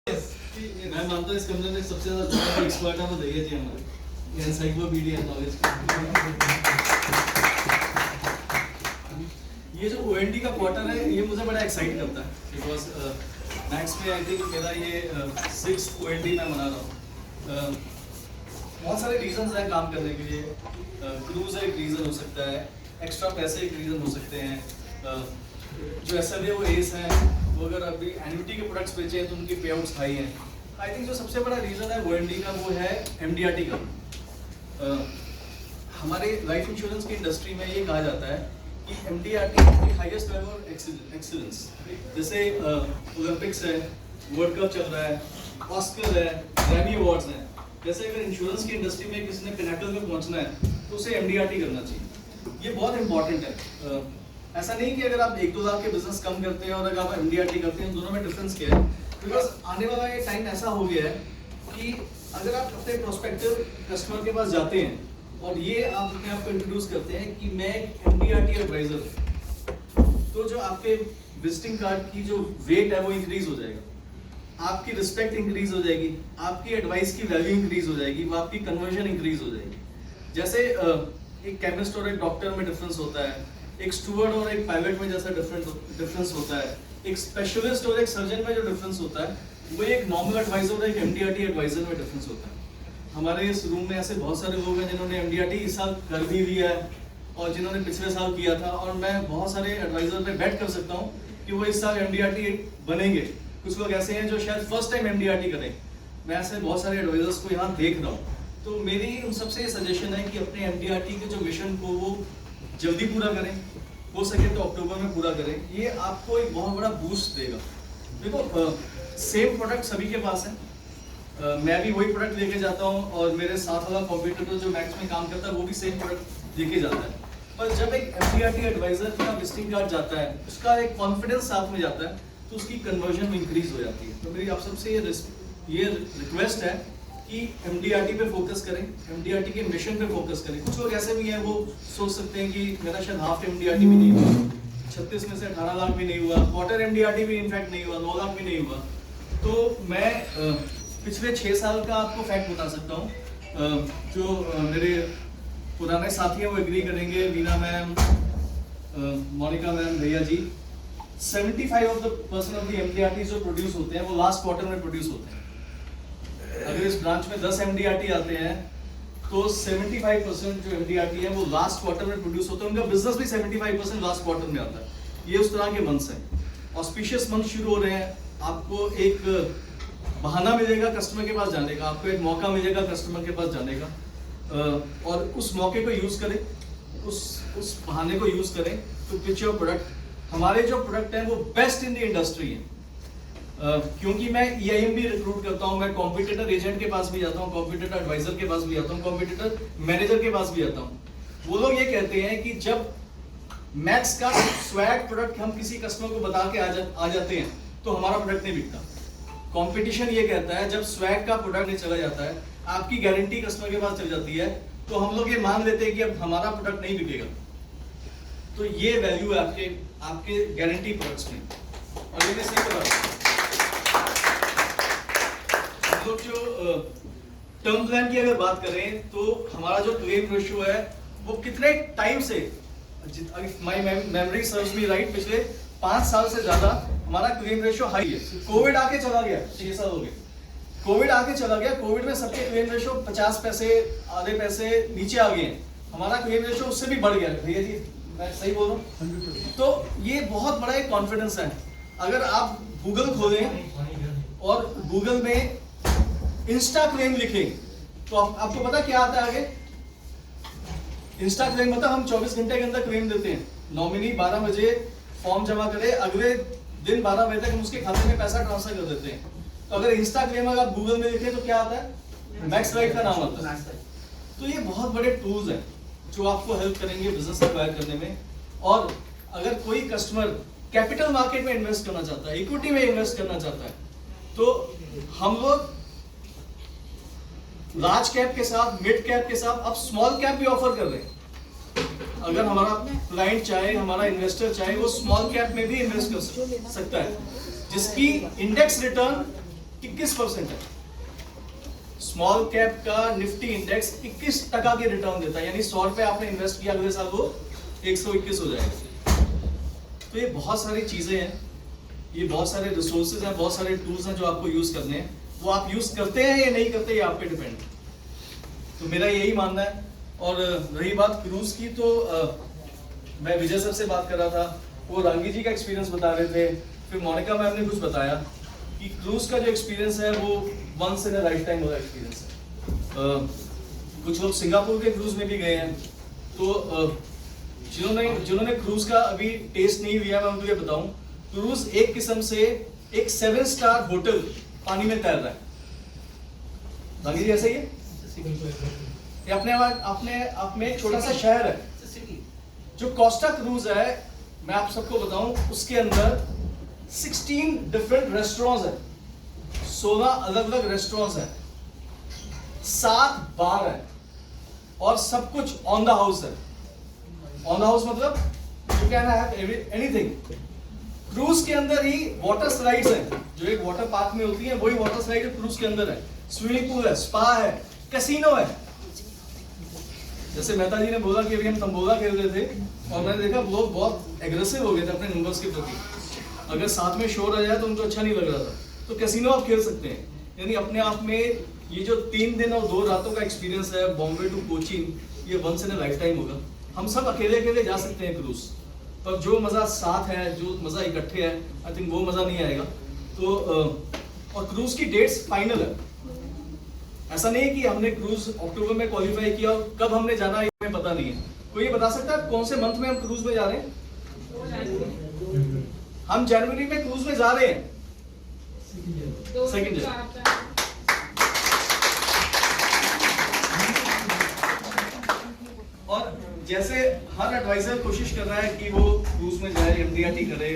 मैं मानता हूँ इस कंपनी में सबसे ज्यादा एक्सपर्ट है वो भैया जी हमारे एनसाइक्लोपीडिया नॉलेज। ये जो ओएनडी का क्वार्टर है ये मुझे बड़ा एक्साइट करता है बिकॉज मैक्स में आई थिंक मेरा ये 6th ओएनडी मैं मना रहा हूँ। बहुत सारे रीजंस हैं काम करने के लिए। क्रूज एक रीजन हो सकता है, एक्स्ट्रा पैसे एक रीजन हो सकते हैं, जो एसएल है वो एस है, वो अगर अभी एन्युटी के प्रोडक्ट्स बेचे हैं तो उनकी पे आउट्स हाई हैं। आई थिंक जो सबसे बड़ा रीज़न है ओएनडी का वो है एमडीआरटी का। हमारे लाइफ इंश्योरेंस की इंडस्ट्री में ये कहा जाता है कि एमडीआरटी की हाईएस्ट लेवल ऑफ एक्सीलेंस। जैसे ओलंपिक्स है, वर्ल्ड कप चल रहा है, ऑस्कर है, ग्रैमी अवार्ड्स हैं। जैसे अगर इंश्योरेंस की इंडस्ट्री में किसी ने पिनाकल में पहुंचना है तो उसे एमडीआरटी करना चाहिए। ये बहुत इंपॉर्टेंट है। ऐसा नहीं कि अगर आप 1-2 लाख के बिजनेस कम करते हैं और अगर आप एमडीआरटी करते हैं, दोनों में डिफरेंस क्या है? बिकॉज आने वाला ये टाइम ऐसा हो गया है कि अगर आप अपने प्रोस्पेक्टिव कस्टमर के पास जाते हैं और ये आप अपने आप को इंट्रोड्यूस करते हैं कि मैं एमडीआरटी एडवाइजर, तो जो आपके विजिटिंग कार्ड की जो वेट है वो इंक्रीज हो जाएगा, आपकी रिस्पेक्ट इंक्रीज हो जाएगी, आपकी एडवाइस की वैल्यू इंक्रीज हो जाएगी, वो आपकी कन्वर्जन इंक्रीज हो जाएगी। जैसे एक केमिस्ट और एक डॉक्टर में डिफरेंस होता है, एक स्टूवर्ड और एक पायलट में जैसा डिफरेंस होता है, एक स्पेशलिस्ट और एक सर्जन में जो डिफरेंस होता है, वो एक नॉर्मल एडवाइजर और एक एमडीआरटी एडवाइजर में डिफरेंस होता है। हमारे इस रूम में ऐसे बहुत सारे लोग हैं जिन्होंने एमडीआरटी इस साल कर भी लिया है और जिन्होंने पिछले साल किया था, और मैं बहुत सारे एडवाइजर पे बेट कर सकता हूँ कि वो इस साल एमडीआरटी बनेंगे। कुछ लोग ऐसे हैं जो शायद फर्स्ट टाइम एमडीआरटी करें। मैं ऐसे बहुत सारे एडवाइजर्स को यहाँ देख रहा हूँ। तो मेरी उन सबसे ये सजेशन है कि अपने एमडीआरटी के जो मिशन को वो जल्दी पूरा करें, हो सके तो अक्टूबर में पूरा करें। ये आपको एक बहुत बड़ा बूस्ट देगा। देखो सेम प्रोडक्ट सभी के पास है, मैं भी वही प्रोडक्ट लेके जाता हूँ और मेरे साथ वाला कॉम्पिटिटर जो मैक्स में काम करता है वो भी सेम प्रोडक्ट लेके जाता है। पर जब एक एमडीआरटी एडवाइजर का विजिटिंग कार्ड जाता है, उसका एक कॉन्फिडेंस साथ में जाता है, तो उसकी कन्वर्जन में इंक्रीज हो जाती है। तो मेरी आप सबसे ये रिक्वेस्ट है कि एमडीआरटी पे फोकस करें, एमडीआरटी के मिशन पे फोकस करें। कुछ लोग ऐसे भी हैं वो सोच सकते हैं कि मेरा शायद हाफ एमडीआरटी भी नहीं हुआ, 36 में से 18 लाख भी नहीं हुआ, क्वार्टर एमडीआरटी भी इनफैक्ट नहीं हुआ, 9 लाख भी नहीं हुआ। तो मैं पिछले 6 साल का आपको फैक्ट बता सकता हूँ, जो मेरे पुराने साथी हैं वो एग्री करेंगे, वीना मैम, मोनिका मैम, भैया जी, 75% ऑफ द एमडीआरटी जो प्रोड्यूस होते हैं वो लास्ट क्वार्टर में प्रोड्यूस होते हैं। अगर इस ब्रांच में 10 एमडीआरटी आते हैं तो 75% जो एमडीआरटी है वो लास्ट क्वार्टर में प्रोड्यूस होते हैं। उनका बिजनेस भी 75% लास्ट क्वार्टर में आता है। ये उस तरह के मंथ्स हैं। ऑस्पिशियस मंथ शुरू हो रहे हैं, आपको एक बहाना मिलेगा कस्टमर के पास जाने का, आपको एक मौका मिलेगा कस्टमर के पास जाने का, और उस मौके को यूज करें, उस बहाने को यूज करें टू पिच योर प्रोडक्ट। हमारे जो प्रोडक्ट हैं वो बेस्ट इन द इंडस्ट्री है। क्योंकि मैं ईआईएम भी रिक्रूट करता हूं, मैं कॉम्पिटिटर एजेंट के पास भी जाता हूं, कॉम्पिटिटर एडवाइजर के पास भी जाता हूं, कॉम्पिटिटर मैनेजर के पास भी जाता हूं। वो लोग ये कहते हैं कि जब मैक्स का स्वैग प्रोडक्ट हम किसी कस्टमर को बता के आ जाते हैं तो हमारा प्रोडक्ट नहीं बिकता। कॉम्पिटिशन ये कहता है जब स्वैग का प्रोडक्ट नहीं चला जाता है, आपकी गारंटी कस्टमर के पास चल जाती है, तो हम लोग ये मान लेते हैं कि अब हमारा प्रोडक्ट नहीं बिकेगा। तो ये वैल्यू है आपके गारंटी प्रोडक्ट्स में। और ये मैं सही कर रहा हूं। तो जो टर्म प्लान की अगर बात करें तो हमारा जो क्लेम रेशियो है वो कितने टाइम से, my memory serves me right, पिछले 5 साल से ज्यादा हमारा क्लेम रेशियो हाई है। कोविड आके चला गया, 6 साल हो गए, कोविड आके चला गया। कोविड में सबके क्लेम रेशियो 50 पैसे, आधे पैसे नीचे आ गए हैं। हमारा क्लेम रेशियो उससे भी बढ़ गया। भैया जी मैं सही बोल रहा हूँ? तो ये बहुत बड़ा एक कॉन्फिडेंस है। अगर आप गूगल खोलें और गूगल में इंस्टा क्लेम लिखें तो आपको पता क्या आता है आगे? इंस्टा क्लेम मतलब हम 24 घंटे के अंदर क्लेम देते हैं। नॉमिनी 12 बजे फॉर्म जमा करे, अगले दिन 12 बजे तक हम उसके खाते में पैसा ट्रांसफर कर देते हैं। तो अगर इंस्टा क्लेम अगर आप गूगल में लिखें तो क्या आता है? मैक्स लाइफ का नाम आता है। तो ये बहुत बड़े टूल्स हैं जो आपको हेल्प करेंगे बिजनेस एक्वायर करने में। और अगर कोई कस्टमर कैपिटल मार्केट में इन्वेस्ट करना चाहता है, इक्विटी में इन्वेस्ट करना चाहता है, तो हम लोग लार्ज कैप के साथ, मिड कैप के साथ, अब स्मॉल कैप भी ऑफर कर रहे हैं। अगर हमारा क्लाइंट चाहे, हमारा इन्वेस्टर चाहे, वो स्मॉल कैप में भी इन्वेस्ट कर सकता है, जिसकी इंडेक्स रिटर्न 21% है। स्मॉल कैप का निफ्टी इंडेक्स 21% के रिटर्न देता है, यानी 100 रुपए आपने इन्वेस्ट किया अगले साल वो 121 हो जाएगा। तो ये बहुत सारी चीजें हैं, ये बहुत सारे रिसोर्सेज हैं, बहुत सारे टूल्स हैं जो आपको यूज करने हैं। वो आप यूज करते हैं या नहीं करते, ये आप पे डिपेंड है। तो मेरा यही मानना है। और रही बात क्रूज की, तो मैं विजय सर से बात कर रहा था, वो रांगी जी का एक्सपीरियंस बता रहे थे, फिर मोनिका मैम ने कुछ बताया कि क्रूज का जो एक्सपीरियंस है वो once in a lifetime वाला एक्सपीरियंस है। कुछ लोग सिंगापुर के क्रूज में भी गए हैं, तो जिन्होंने क्रूज का अभी टेस्ट नहीं लिया, मैं उनको ये बताऊं, क्रूज एक किस्म से एक 7 स्टार होटल पानी में तैर रहा है। रांगी जी ऐसा ही है, ये अपने एक छोटा सा शहर है। जो कोस्टा क्रूज है, मैं आप सबको बताऊं, उसके अंदर 16 डिफरेंट रेस्टोरेंट्स है, 16 अलग अलग रेस्टोरेंट्स है, 7 बार है, और सब कुछ ऑन द हाउस है। ऑन द हाउस मतलब you can have anything. Cruise के अंदर ही वाटर स्लाइड्स हैं, जो एक वाटर पार्क में होती है, वही वाटर स्लाइड क्रूज के अंदर है। स्विमिंग पूल है, स्पा है, कैसीनो है। जैसे मेहता जी ने बोला कि अभी हम तंबोला खेल रहे थे, और मैंने देखा लोग बहुत एग्रेसिव हो गए थे अपने नंबर्स के प्रति। अगर साथ में शोर आ जाए तो उनको अच्छा नहीं लग रहा था। तो कैसीनो आप खेल सकते हैं। यानी अपने आप में ये जो 3 दिन और 2 रातों का एक्सपीरियंस है बॉम्बे टू कोचीन, ये once in a lifetime होगा। हम सब अकेले अकेले जा सकते हैं क्रूज, पर जो मजा साथ है, जो मजा इकट्ठे है, आई थिंक वो मजा नहीं आएगा। तो और क्रूज की डेट्स फाइनल है। ऐसा नहीं है कि हमने क्रूज अक्टूबर में क्वालिफाई किया और कब हमने जाना है हमें पता नहीं है। कोई ये बता सकता है कौन से मंथ में हम क्रूज में जा रहे हैं? हम जनवरी में क्रूज में जा रहे हैं, 2 और जैसे हर एडवाइजर कोशिश कर रहा है कि वो क्रूज में जाए, MDRT करे,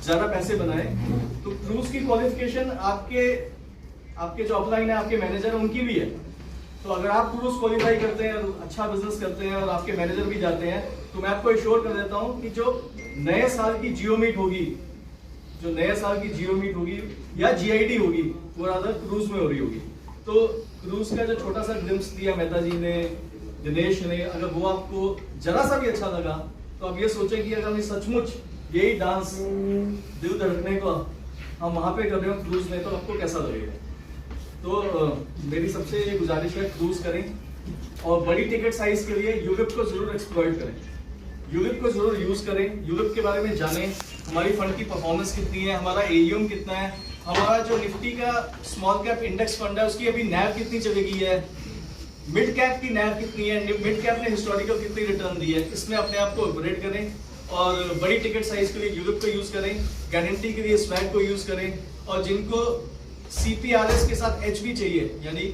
ज्यादा पैसे बनाए, तो क्रूज की क्वालिफिकेशन आपके जो अपलाइन है, आपके मैनेजर उनकी भी है। तो अगर आप क्रूज क्वालिफाई करते हैं और अच्छा बिजनेस करते हैं और आपके मैनेजर भी जाते हैं, तो मैं आपको एश्योर कर देता हूं कि जो नए साल की जियो मीट होगी, या GID होगी, वो रादर क्रूज में हो रही होगी। तो क्रूज का जो छोटा सा ग्लिम्स दिया मेहता जी ने, दिनेश ने, अगर वो आपको जरा सा भी अच्छा लगा, तो आप ये सोचें कि अगर सचमुच यही डांस दिल धड़कने को हम वहां पे कर रहे हो क्रूज में, तो आपको कैसा लगेगा। तो मेरी सबसे ये गुजारिश है, क्रूज करें और बड़ी टिकट साइज के लिए यूलिप को जरूर एक्सप्लॉइट करें, यूलिप को जरूर यूज करें, यूलिप के बारे में जानें, हमारी फंड की परफॉर्मेंस कितनी है, हमारा AUM कितना है, हमारा जो निफ्टी का स्मॉल कैप इंडेक्स फंड है उसकी अभी NAV कितनी चली गई है, मिड कैप की NAV कितनी है, मिड कैप ने हिस्टोरिकल कितनी रिटर्न दी है, इसमें अपने आप को अपग्रेड करें। और बड़ी टिकट साइज के लिए यूलिप को यूज करें, गारंटी के लिए स्वैग को यूज करें, और जिनको CPRS के साथ H भी चाहिए, यानी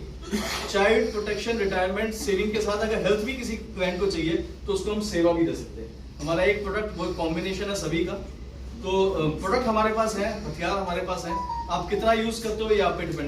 चाइल्ड प्रोटेक्शन रिटायरमेंट सेविंग के साथ अगर हेल्थ भी किसी क्लाइंट को चाहिए तो उसको हम सेवा भी दे सकते हैं। हमारा एक प्रोडक्ट वो कॉम्बिनेशन है सभी का। तो प्रोडक्ट हमारे पास है, हथियार हमारे पास है, आप कितना यूज करते हो ये आप पे डिपेंड